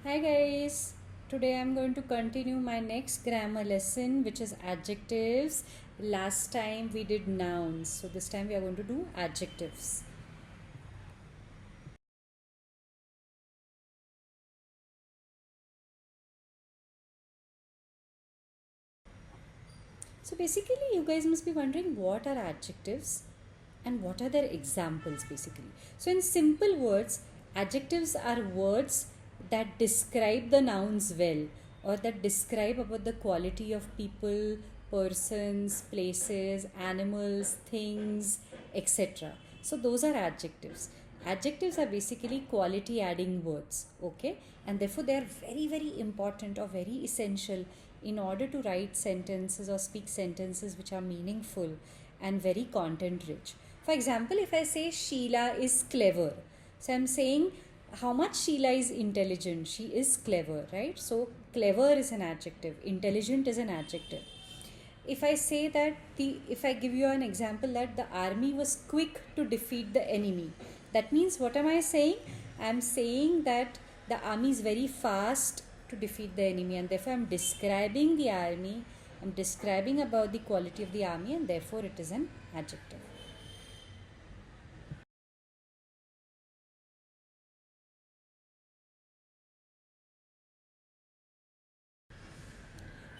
Hi guys, today I'm going to continue my next grammar lesson, which is adjectives. Last time we did nouns, so this time we are going to do adjectives. So basically, you guys must be wondering what are adjectives and what are their examples basically. So, in simple words, adjectives are words that describe the nouns well or that describe about the quality of people, persons, places, animals, things, etc. So, those are adjectives. Adjectives are basically quality adding words, okay, and therefore they are very, very important or very essential in order to write sentences or speak sentences which are meaningful and very content rich. For example, if I say Sheila is clever, so I'm saying how much Sheila is intelligent. She is clever, right? So clever is an adjective, intelligent is an adjective. If I say that if I give you an example that the army was quick to defeat the enemy, that means what am I saying? I'm saying that the army is very fast to defeat the enemy, and therefore I'm describing the army. I'm describing about the quality of the army, and therefore it is an adjective.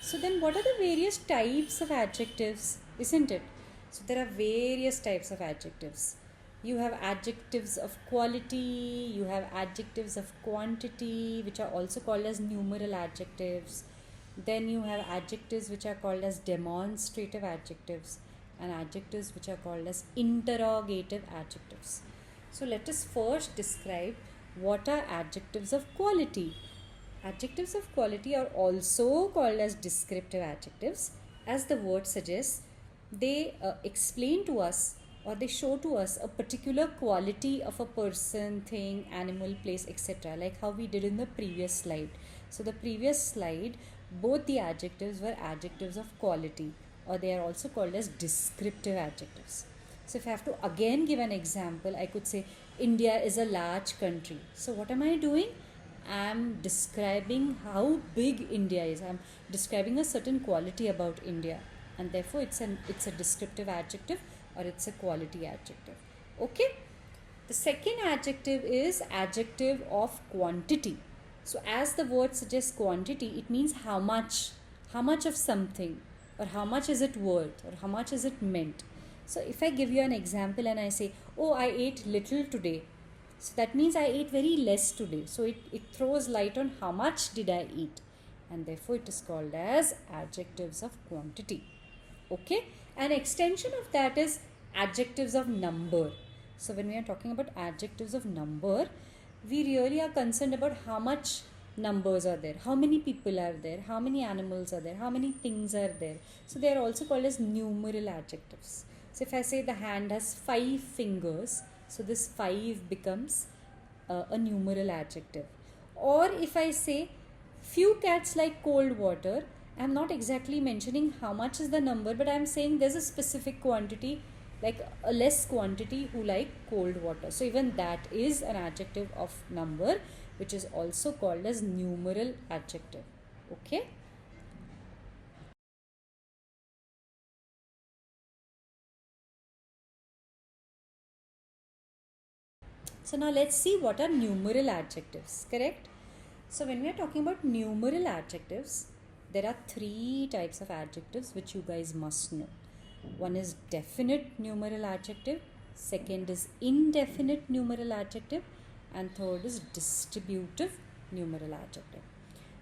So then what are the various types of adjectives, isn't it? So there are various types of adjectives. You have adjectives of quality, you have adjectives of quantity, which are also called as numeral adjectives. Then you have adjectives which are called as demonstrative adjectives and adjectives which are called as interrogative adjectives. So let us first describe what are adjectives of quality. Adjectives of quality are also called as descriptive adjectives. As the word suggests, they explain to us or they show to us a particular quality of a person, thing, animal, place, etc. Like how we did in the previous slide. So, the previous slide, both the adjectives were adjectives of quality, or they are also called as descriptive adjectives. So, if I have to again give an example, I could say India is a large country. So, what am I doing? I'm describing how big India is. I'm describing a certain quality about India, and therefore it's a descriptive adjective or it's a quality adjective. Okay. The second adjective is adjective of quantity. So as the word suggests quantity, it means how much of something, or how much is it worth, or how much is it meant. So if I give you an example and I say, oh, I ate little today, so that means I ate very less today. So it throws light on how much did I eat, and therefore it is called as adjectives of quantity. Okay, an extension of that is adjectives of number. So when we are talking about adjectives of number, we really are concerned about how much numbers are there, how many people are there, how many animals are there, how many things are there. So they are also called as numeral adjectives. So if I say the hand has 5 fingers, so this 5 becomes a numeral adjective. Or if I say few cats like cold water, I'm not exactly mentioning how much is the number, but I'm saying there's a specific quantity, like a less quantity, who like cold water. So even that is an adjective of number, which is also called as numeral adjective. Okay. So now let's see what are numeral adjectives, correct? So when we are talking about numeral adjectives, there are 3 types of adjectives which you guys must know. One is definite numeral adjective, second is indefinite numeral adjective, and third is distributive numeral adjective.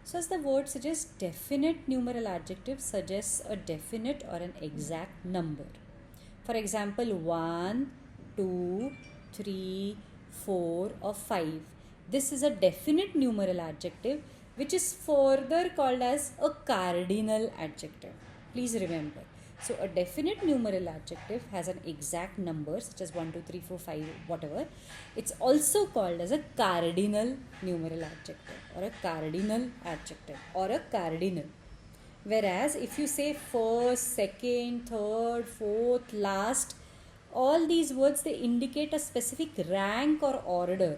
So as the word suggests, definite numeral adjective suggests a definite or an exact number. For example, 1, 2, 3, 4 or 5. This is a definite numeral adjective which is further called as a cardinal adjective. Please remember. So a definite numeral adjective has an exact number such as 1, 2, 3, 4, 5, whatever. It's also called as a cardinal numeral adjective or a cardinal adjective or a cardinal. Whereas if you say first, second, third, fourth, last, all these words, they indicate a specific rank or order,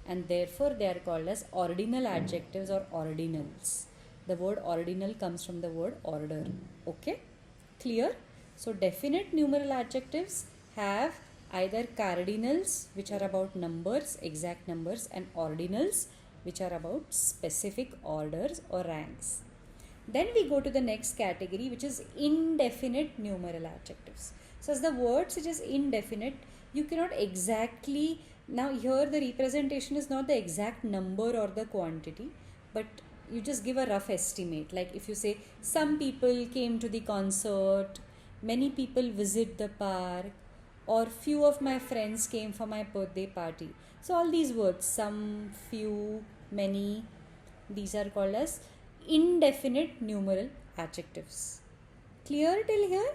and therefore they are called as ordinal adjectives or ordinals. The word ordinal comes from the word order. Okay, clear? So definite numeral adjectives have either cardinals, which are about numbers, exact numbers, and ordinals, which are about specific orders or ranks. Then we go to the next category, which is indefinite numeral adjectives. So as the word suggests indefinite, you cannot exactly, now here the representation is not the exact number or the quantity, but you just give a rough estimate. Like if you say some people came to the concert, many people visit the park, or few of my friends came for my birthday party. So all these words, some, few, many, these are called as indefinite numeral adjectives. Clear till here?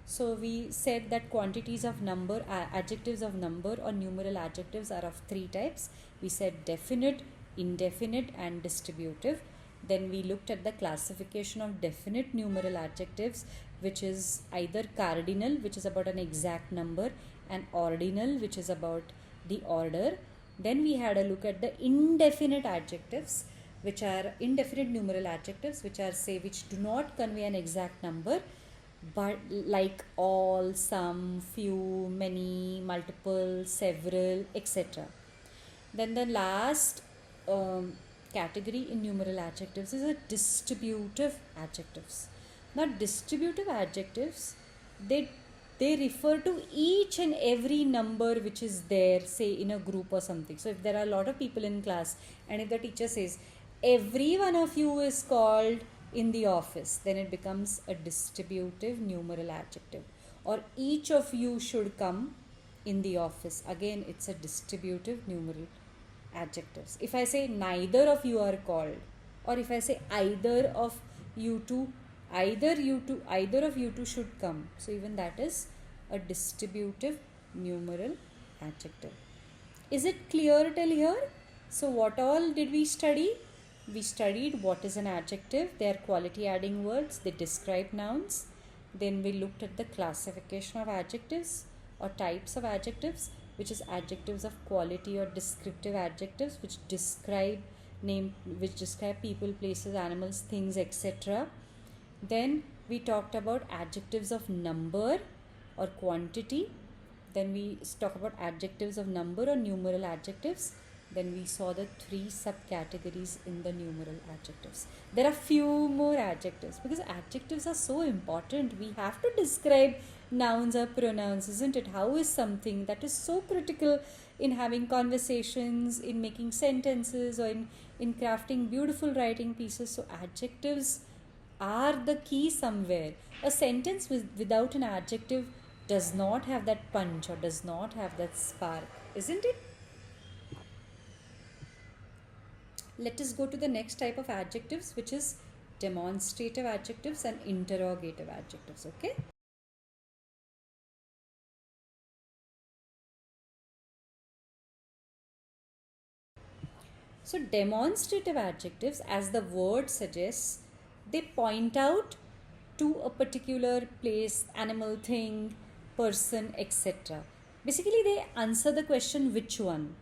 So we said that quantities of number, adjectives of number or numeral adjectives are of three types. We said definite, indefinite, and distributive. Then we looked at the classification of definite numeral adjectives, which is either cardinal, which is about an exact number, and ordinal, which is about the order. Then we had a look at the indefinite adjectives, which are indefinite numeral adjectives, which are which do not convey an exact number, but like all, some, few, many, multiple, several, etc. Then the last category in numeral adjectives is a distributive adjectives. Now distributive adjectives, they refer to each and every number which is there, say in a group or something. So if there are a lot of people in class, and if the teacher says every one of you is called in the office, then it becomes a distributive numeral adjective. Or each of you should come in the office, again it's a distributive numeral adjectives. If I say neither of you are called, or if I say either of you two should come, so even that is a distributive numeral adjective. Is it clear till here? So what all did we study? We studied what is an adjective. They are quality adding words. They describe nouns. Then we looked at the classification of adjectives or types of adjectives, which is adjectives of quality or descriptive adjectives, which describe people, places, animals, things, etc. Then we talked about adjectives of number or quantity. Then we talk about adjectives of number or numeral adjectives. Then we saw the three subcategories in the numeral adjectives. There are few more adjectives because adjectives are so important. We have to describe nouns or pronouns, isn't it? How is something that is so critical in having conversations, in making sentences, or in crafting beautiful writing pieces. So adjectives are the key somewhere. A sentence without an adjective does not have that punch or does not have that spark, isn't it? Let us go to the next type of adjectives, which is demonstrative adjectives and interrogative adjectives. Okay. So demonstrative adjectives, as the word suggests, they point out to a particular place, animal, thing, person, etc. Basically, they answer the question which one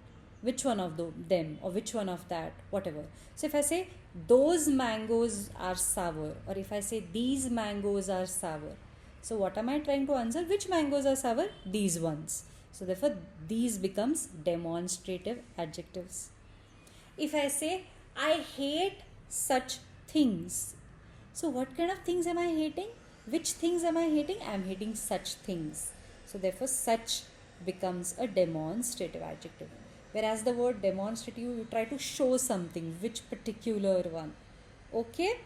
of them, or which one of that, whatever. So if I say those mangoes are sour, or if I say these mangoes are sour, so what am I trying to answer? Which mangoes are sour? These ones. So therefore these becomes demonstrative adjectives. If I say I hate such things, so what kind of things am I hating? Which things am I hating? I am hating such things. So therefore such becomes a demonstrative adjective. Whereas the word demonstrative, you try to show something, which particular one. Okay?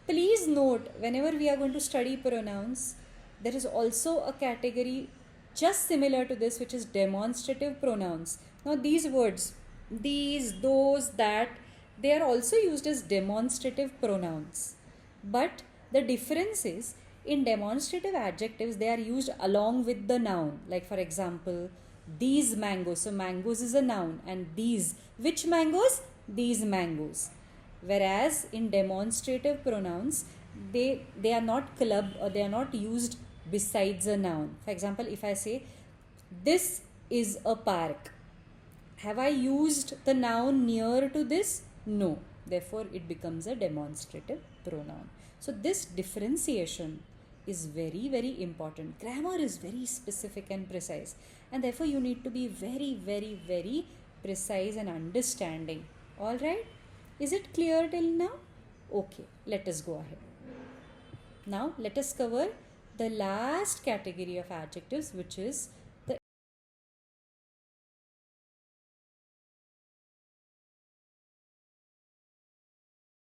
Please note, whenever we are going to study pronouns, there is also a category just similar to this, which is demonstrative pronouns. Now these words, these, those, that, they are also used as demonstrative pronouns. But the difference is, in demonstrative adjectives, they are used along with the noun. Like for example, these mangoes. So mangoes is a noun, and these, which mangoes? These mangoes. Whereas in demonstrative pronouns, they are not clubbed or they are not used besides a noun. For example, if I say this is a park, Have I used the noun near to this? No. Therefore, it becomes a demonstrative pronoun. So, this differentiation is very, very important. Grammar is very specific and precise, and therefore, you need to be very, very, very precise and understanding. All right? Is it clear till now? Okay, let us go ahead. Now, let us cover the last category of adjectives, which is the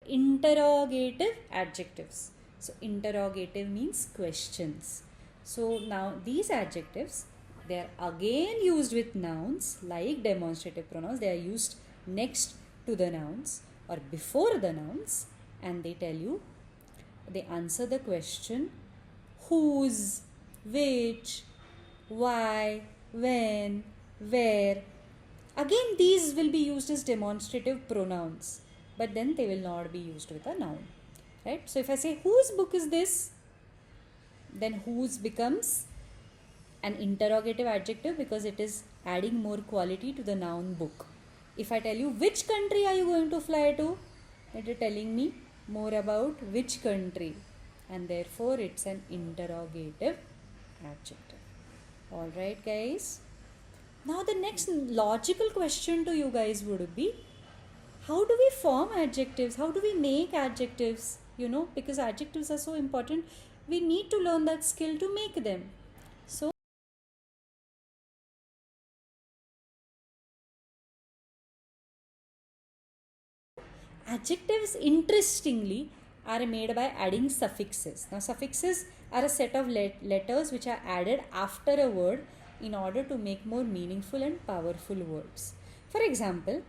interrogative adjectives. So interrogative means questions. So now these adjectives, they are again used with nouns like demonstrative pronouns. They are used next to the nouns or before the nouns, and they tell you, they answer the question whose, which, why, when, where. Again, these will be used as demonstrative pronouns, but then they will not be used with a noun. Right? So if I say whose book is this, then whose becomes an interrogative adjective because it is adding more quality to the noun book. If I tell you which country are you going to fly to, it is telling me more about which country, and therefore it's an interrogative adjective. Alright guys. Now the next logical question to you guys would be, how do we form adjectives? How do we make adjectives? Because adjectives are so important, we need to learn that skill to make them. So adjectives, interestingly, are made by adding suffixes. Now, suffixes are a set of letters which are added after a word in order to make more meaningful and powerful words. For example,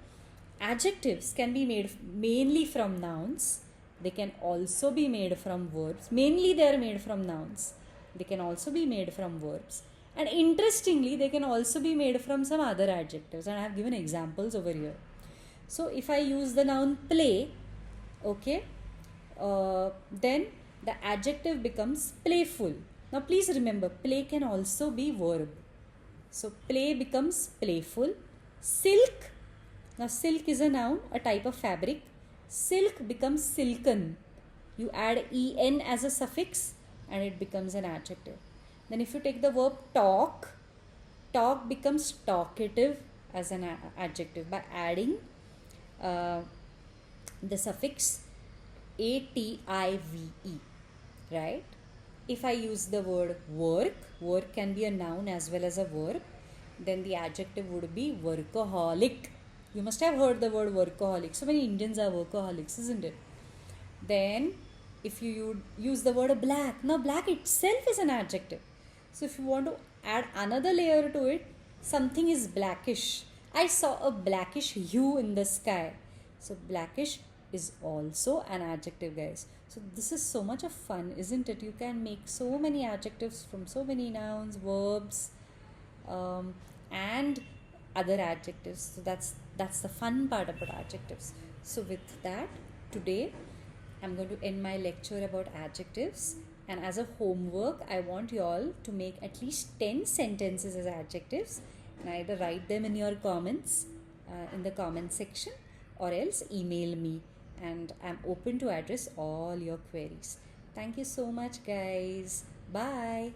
adjectives can be made mainly from nouns. They can also be made from verbs. Mainly they are made from nouns. They can also be made from verbs. And interestingly, they can also be made from some other adjectives. And I have given examples over here. So if I use the noun play, okay, then the adjective becomes playful. Now please remember, play can also be verb. So play becomes playful. Silk, now silk is a noun, a type of fabric. Silk becomes silken. You add en as a suffix and it becomes an adjective. Then if you take the verb talk, talk becomes talkative as an adjective by adding the suffix ative, right? If I use the word work, work can be a noun as well as a verb, then the adjective would be workaholic. You must have heard the word workaholic. So many Indians are workaholics, isn't it? Then if you use the word black, now black itself is an adjective. So if you want to add another layer to it, something is blackish. I saw a blackish hue in the sky. So blackish is also an adjective, guys. So this is so much of fun, isn't it? You can make so many adjectives from so many nouns, verbs, and other adjectives. So that's the fun part about adjectives. So with that, today I'm going to end my lecture about adjectives. And as a homework, I want you all to make at least 10 sentences as adjectives and either write them in your comments in the comment section or else email me, and I'm open to address all your queries. Thank you so much, guys. Bye.